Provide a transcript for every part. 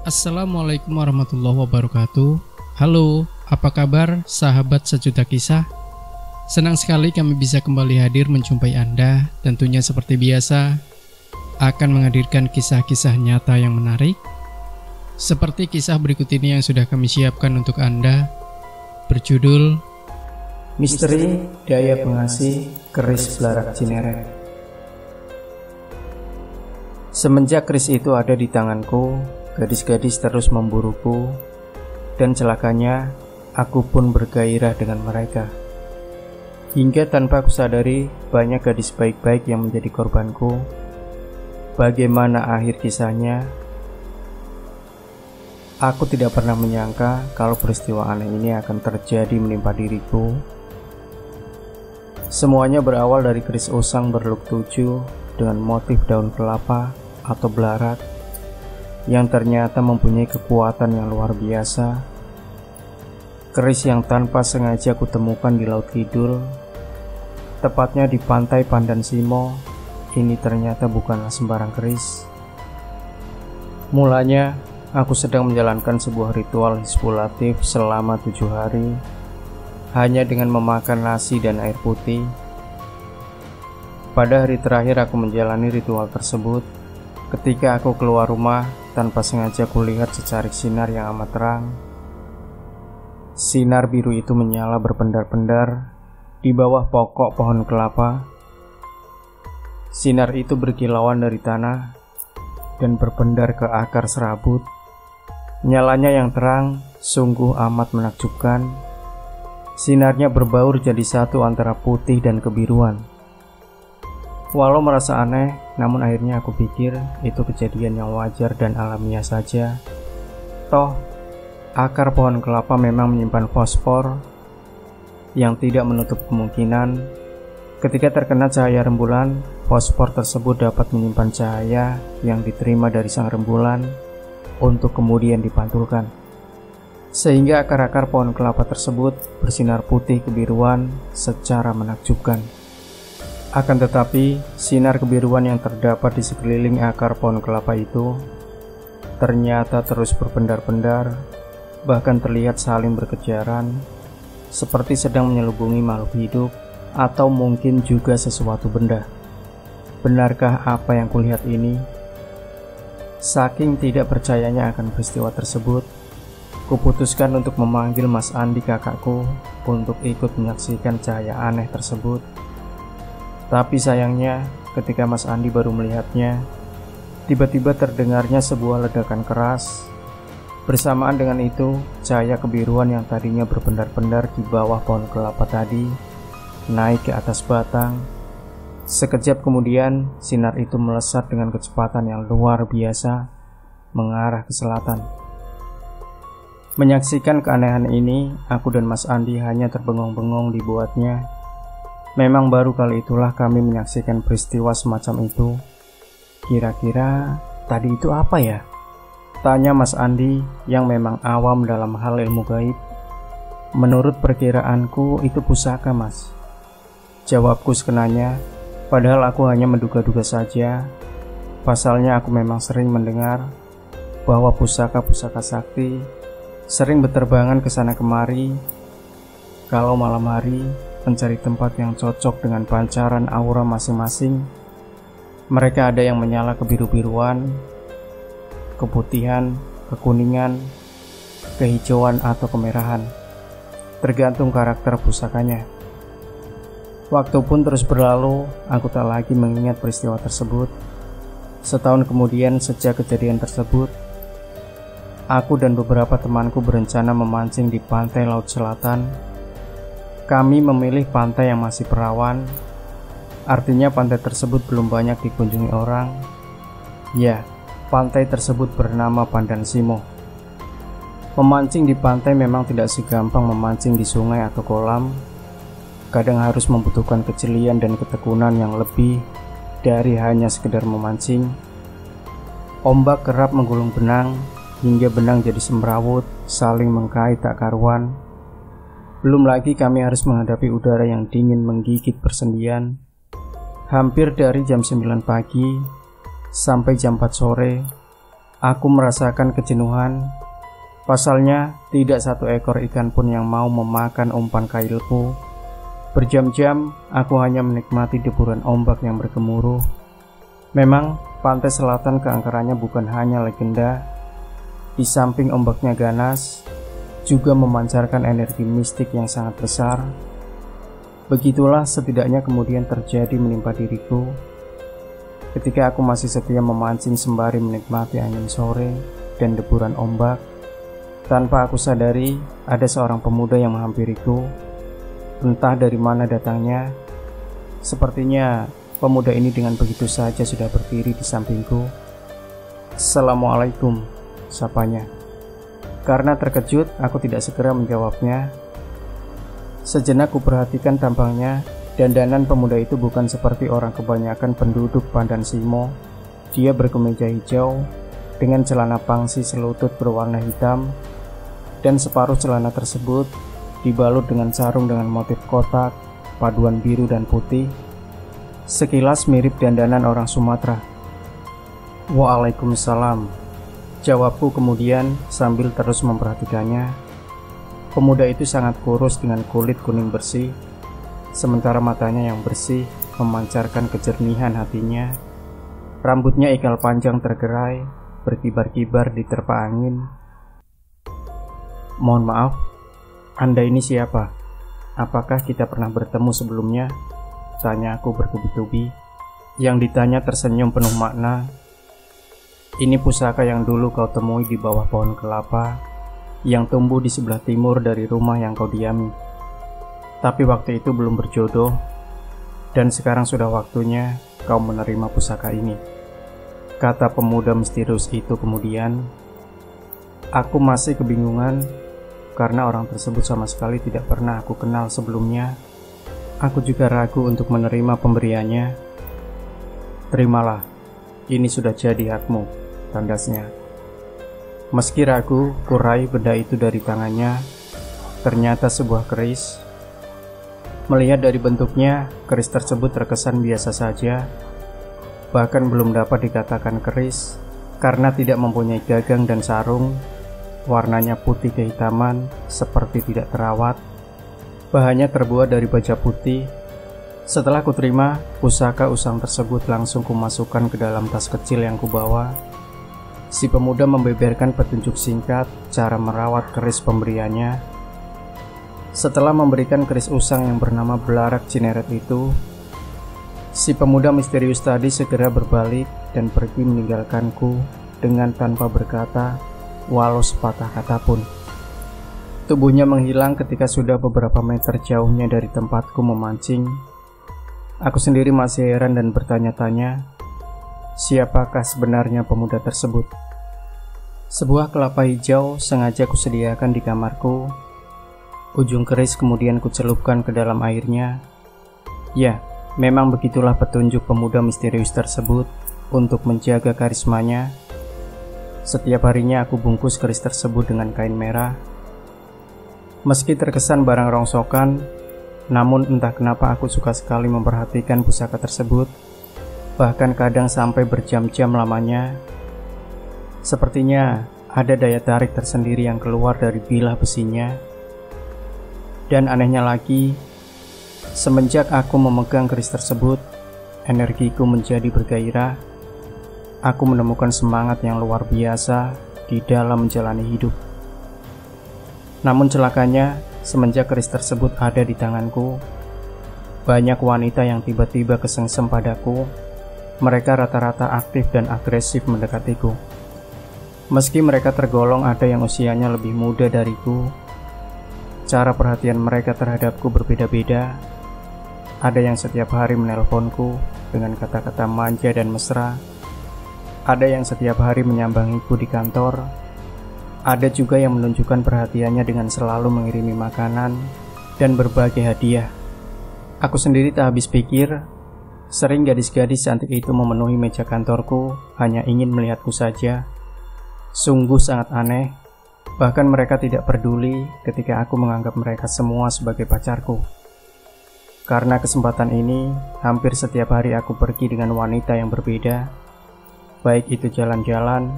Assalamualaikum warahmatullahi wabarakatuh. Halo, apa kabar sahabat sejuta kisah? Senang sekali kami bisa kembali hadir menjumpai Anda. Tentunya seperti biasa akan menghadirkan kisah-kisah nyata yang menarik, seperti kisah berikut ini yang sudah kami siapkan untuk Anda, berjudul Misteri Daya Pengasih Keris Belarak Cinere. Semenjak keris itu ada di tanganku, gadis-gadis terus memburuku, dan celakanya aku pun bergairah dengan mereka. Hingga tanpa aku sadari, banyak gadis baik-baik yang menjadi korbanku. Bagaimana akhir kisahnya? Aku tidak pernah menyangka kalau peristiwa aneh ini akan terjadi menimpa diriku. Semuanya berawal dari keris usang berlook 7 dengan motif daun kelapa atau belarak yang ternyata mempunyai kekuatan yang luar biasa. Keris yang tanpa sengaja aku temukan di Laut Kidul, tepatnya di pantai Pandan Simo. Ini ternyata bukanlah sembarang keris. Mulanya aku sedang menjalankan sebuah ritual hizbulatif selama 7 hari, hanya dengan memakan nasi dan air putih. Pada hari terakhir aku menjalani ritual tersebut, ketika aku keluar rumah, tanpa sengaja kulihat secarik sinar yang amat terang. Sinar biru itu menyala berpendar-pendar di bawah pokok pohon kelapa. Sinar itu berkilauan dari tanah dan berpendar ke akar serabut. Nyalanya yang terang sungguh amat menakjubkan. Sinarnya berbaur jadi satu antara putih dan kebiruan. Walau merasa aneh, namun akhirnya aku pikir itu kejadian yang wajar dan alamiah saja. Toh, akar pohon kelapa memang menyimpan fosfor yang tidak menutup kemungkinan ketika terkena cahaya rembulan, fosfor tersebut dapat menyimpan cahaya yang diterima dari sang rembulan untuk kemudian dipantulkan. Sehingga akar-akar pohon kelapa tersebut bersinar putih kebiruan secara menakjubkan. Akan tetapi, sinar kebiruan yang terdapat di sekeliling akar pohon kelapa itu ternyata terus berpendar-pendar, bahkan terlihat saling berkejaran, seperti sedang menyelubungi makhluk hidup atau mungkin juga sesuatu benda. Benarkah apa yang kulihat ini? Saking tidak percayanya akan peristiwa tersebut, kuputuskan untuk memanggil Mas Andi, kakakku, untuk ikut menyaksikan cahaya aneh tersebut. Tapi sayangnya, ketika Mas Andi baru melihatnya, tiba-tiba terdengarnya sebuah ledakan keras. Bersamaan dengan itu, cahaya kebiruan yang tadinya berpendar-pendar di bawah pohon kelapa tadi naik ke atas batang. Sekejap kemudian, sinar itu melesat dengan kecepatan yang luar biasa mengarah ke selatan. Menyaksikan keanehan ini, aku dan Mas Andi hanya terbengong-bengong dibuatnya. Memang baru kali itulah kami menyaksikan peristiwa semacam itu. Kira-kira tadi itu apa ya? Tanya Mas Andi yang memang awam dalam hal ilmu gaib. Menurut perkiraanku itu pusaka, Mas. Jawabku sekenanya, padahal aku hanya menduga-duga saja. Pasalnya aku memang sering mendengar bahwa pusaka-pusaka sakti sering berterbangan ke sana kemari kalau malam hari, mencari tempat yang cocok dengan pancaran aura masing-masing. Mereka ada yang menyala kebiru-biruan, keputihan, kekuningan, kehijauan atau kemerahan, tergantung karakter pusakanya. Waktu pun terus berlalu, aku tak lagi mengingat peristiwa tersebut. Setahun kemudian sejak kejadian tersebut, aku dan beberapa temanku berencana memancing di pantai Laut Selatan. Kami memilih pantai yang masih perawan, artinya pantai tersebut belum banyak dikunjungi orang. Ya, pantai tersebut bernama Pandan Simo. Memancing di pantai memang tidak segampang memancing di sungai atau kolam. Kadang harus membutuhkan kejelian dan ketekunan yang lebih dari hanya sekedar memancing. Ombak kerap menggulung benang, hingga benang jadi semrawut, saling mengkait tak karuan. Belum lagi kami harus menghadapi udara yang dingin menggigit persendian. Hampir dari jam 9 pagi sampai jam 4 sore, Aku merasakan kejenuhan. Pasalnya, tidak satu ekor ikan pun yang mau memakan umpan kailku. Berjam-jam, aku hanya menikmati deburan ombak yang bergemuruh. Memang, pantai selatan keangkerannya bukan hanya legenda. Di samping ombaknya ganas, juga memancarkan energi mistik yang sangat besar. Begitulah setidaknya kemudian terjadi menimpa diriku ketika aku masih setia memancing sembari menikmati angin sore dan deburan ombak. Tanpa aku sadari, ada seorang pemuda yang menghampiriku. Entah dari mana datangnya. Sepertinya pemuda ini dengan begitu saja sudah berdiri di sampingku. "Assalamualaikum," sapanya. Karena terkejut, aku tidak segera menjawabnya. Sejenak ku perhatikan tampangnya. Dandanan pemuda itu bukan seperti orang kebanyakan penduduk Pandan Simo. Dia berkemeja hijau dengan celana pangsi selutut berwarna hitam, dan separuh celana tersebut dibalut dengan sarung dengan motif kotak, paduan biru dan putih. Sekilas mirip dandanan orang Sumatera. "Waalaikumsalam," jawabku kemudian sambil terus memperhatikannya. Pemuda itu sangat kurus dengan kulit kuning bersih, sementara matanya yang bersih memancarkan kejernihan hatinya. Rambutnya ikal panjang tergerai, berkibar-kibar diterpa angin. "Mohon maaf, Anda ini siapa? Apakah kita pernah bertemu sebelumnya?" tanya aku bertubi-tubi. Yang ditanya tersenyum penuh makna. "Ini pusaka yang dulu kau temui di bawah pohon kelapa yang tumbuh di sebelah timur dari rumah yang kau diami. Tapi waktu itu belum berjodoh, dan sekarang sudah waktunya kau menerima pusaka ini," kata pemuda misterius itu kemudian. Aku masih kebingungan karena orang tersebut sama sekali tidak pernah aku kenal sebelumnya. Aku juga ragu untuk menerima pemberiannya. "Terimalah, ini sudah jadi hakmu," tandasnya. Meski ragu, kurai benda itu dari tangannya. Ternyata sebuah keris. Melihat dari bentuknya, keris tersebut terkesan biasa saja. Bahkan belum dapat dikatakan keris karena tidak mempunyai gagang dan sarung. Warnanya putih kehitaman, seperti tidak terawat. Bahannya terbuat dari baja putih. Setelah kuterima, pusaka usang tersebut langsung kumasukkan ke dalam tas kecil yang kubawa. Si pemuda membeberkan petunjuk singkat cara merawat keris pemberiannya. Setelah memberikan keris usang yang bernama Belarak Cineret itu, si pemuda misterius tadi segera berbalik dan pergi meninggalkanku dengan tanpa berkata walau sepatah kata pun. Tubuhnya menghilang ketika sudah beberapa meter jauhnya dari tempatku memancing. Aku sendiri masih heran dan bertanya-tanya, siapakah sebenarnya pemuda tersebut? Sebuah kelapa hijau sengaja kusediakan di kamarku. Ujung keris kemudian kucelupkan ke dalam airnya. Ya, memang begitulah petunjuk pemuda misterius tersebut untuk menjaga karismanya. Setiap harinya aku bungkus keris tersebut dengan kain merah. Meski terkesan barang rongsokan, namun entah kenapa aku suka sekali memperhatikan pusaka tersebut. Bahkan kadang sampai berjam-jam lamanya. Sepertinya ada daya tarik tersendiri yang keluar dari bilah besinya. Dan anehnya lagi, semenjak aku memegang keris tersebut, energiku menjadi bergairah. Aku menemukan semangat yang luar biasa di dalam menjalani hidup. Namun celakanya, semenjak keris tersebut ada di tanganku, banyak wanita yang tiba-tiba kesengsem padaku. Mereka rata-rata aktif dan agresif mendekatiku. Meski mereka tergolong ada yang usianya lebih muda dariku, cara perhatian mereka terhadapku berbeda-beda. Ada yang setiap hari menelponku dengan kata-kata manja dan mesra. Ada yang setiap hari menyambangiku di kantor. Ada juga yang menunjukkan perhatiannya dengan selalu mengirimi makanan dan berbagai hadiah. Aku sendiri tak habis pikir, sering gadis-gadis cantik itu memenuhi meja kantorku hanya ingin melihatku saja. Sungguh sangat aneh. Bahkan mereka tidak peduli ketika aku menganggap mereka semua sebagai pacarku. Karena kesempatan ini, hampir setiap hari aku pergi dengan wanita yang berbeda. Baik itu jalan-jalan,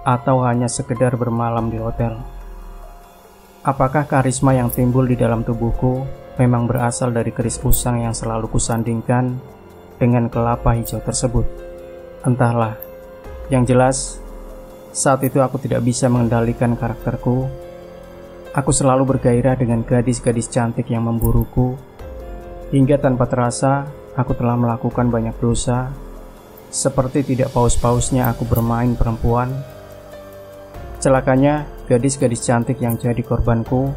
atau hanya sekedar bermalam di hotel? Apakah karisma yang timbul di dalam tubuhku memang berasal dari keris usang yang selalu kusandingkan dengan kelapa hijau tersebut? Entahlah. Yang jelas, saat itu aku tidak bisa mengendalikan karakterku. Aku selalu bergairah dengan gadis-gadis cantik yang memburuku, hingga tanpa terasa aku telah melakukan banyak dosa, seperti tidak paus-pausnya aku bermain perempuan. Celakanya, gadis-gadis cantik yang jadi korbanku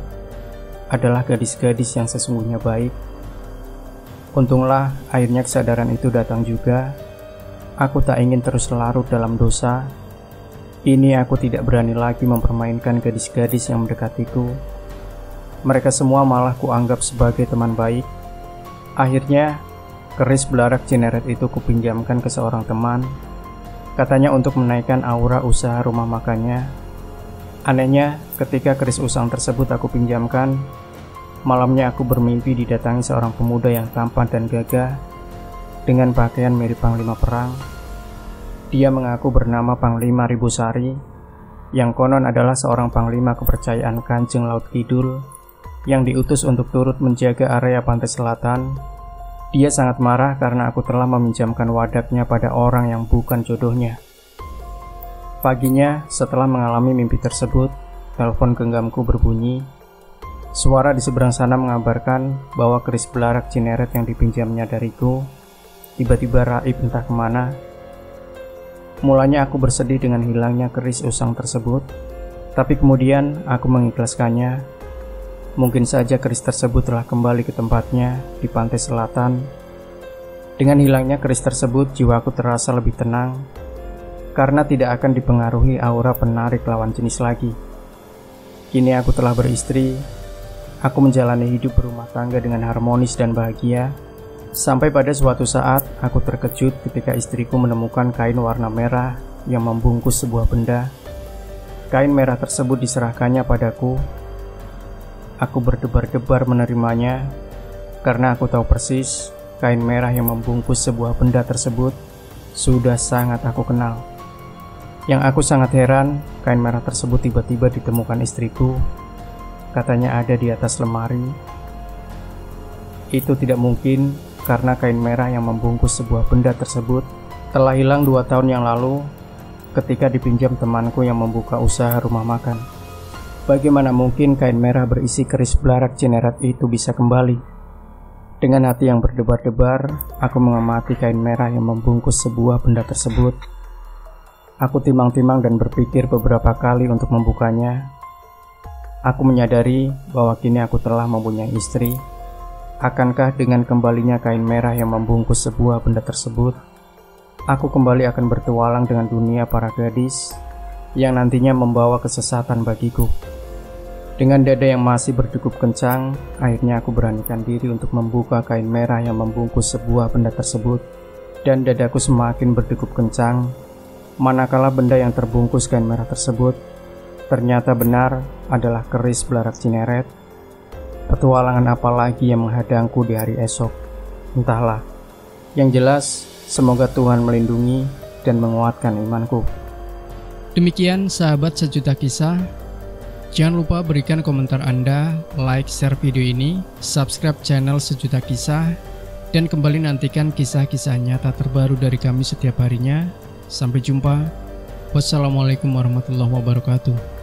adalah gadis-gadis yang sesungguhnya baik. Untunglah akhirnya kesadaran itu datang juga. Aku tak ingin terus larut dalam dosa. Ini aku tidak berani lagi mempermainkan gadis-gadis yang mendekatiku. Mereka semua malah kuanggap sebagai teman baik. Akhirnya, keris belarak Cineret itu kupinjamkan ke seorang teman. Katanya untuk menaikkan aura usaha rumah makannya. Anehnya, ketika keris usang tersebut aku pinjamkan, malamnya aku bermimpi didatangi seorang pemuda yang tampan dan gagah dengan pakaian mirip panglima perang. Dia mengaku bernama Panglima Ribusari, yang konon adalah seorang panglima kepercayaan Kanjeng Laut Kidul yang diutus untuk turut menjaga area pantai selatan. Dia sangat marah karena aku telah meminjamkan wadaknya pada orang yang bukan jodohnya. Paginya, setelah mengalami mimpi tersebut, telepon genggamku berbunyi. Suara di seberang sana mengabarkan bahwa keris belarak Cineret yang dipinjamnya dariku tiba-tiba raib entah kemana. Mulanya aku bersedih dengan hilangnya keris usang tersebut, tapi kemudian aku mengikhlaskannya. Mungkin saja keris tersebut telah kembali ke tempatnya di pantai selatan. Dengan hilangnya keris tersebut, jiwaku terasa lebih tenang, karena tidak akan dipengaruhi aura penarik lawan jenis lagi. Kini aku telah beristri. Aku menjalani hidup berumah tangga dengan harmonis dan bahagia. Sampai pada suatu saat, aku terkejut ketika istriku menemukan kain warna merah yang membungkus sebuah benda. Kain merah tersebut diserahkannya padaku. Aku berdebar-debar menerimanya, karena aku tahu persis kain merah yang membungkus sebuah benda tersebut sudah sangat aku kenal. Yang aku sangat heran, kain merah tersebut tiba-tiba ditemukan istriku. Katanya ada di atas lemari. Itu tidak mungkin, karena kain merah yang membungkus sebuah benda tersebut telah hilang 2 tahun yang lalu ketika dipinjam temanku yang membuka usaha rumah makan. Bagaimana mungkin kain merah berisi keris belarak Cineret itu bisa kembali? Dengan hati yang berdebar-debar, aku mengamati kain merah yang membungkus sebuah benda tersebut. Aku timang-timang dan berpikir beberapa kali untuk membukanya. Aku menyadari bahwa kini aku telah mempunyai istri. Akankah dengan kembalinya kain merah yang membungkus sebuah benda tersebut, aku kembali akan bertualang dengan dunia para gadis yang nantinya membawa kesesatan bagiku? Dengan dada yang masih berdegup kencang, akhirnya aku beranikan diri untuk membuka kain merah yang membungkus sebuah benda tersebut. Dan dadaku semakin berdegup kencang, manakala benda yang terbungkus kain merah tersebut ternyata benar adalah keris belarak Cineret. Petualangan apa lagi yang menghadangku di hari esok? Entahlah. Yang jelas, semoga Tuhan melindungi dan menguatkan imanku. Demikian sahabat sejuta kisah. Jangan lupa berikan komentar Anda, like, share video ini, subscribe channel Sejuta Kisah, dan kembali nantikan kisah-kisah nyata terbaru dari kami setiap harinya. Sampai jumpa. Wassalamualaikum warahmatullahi wabarakatuh.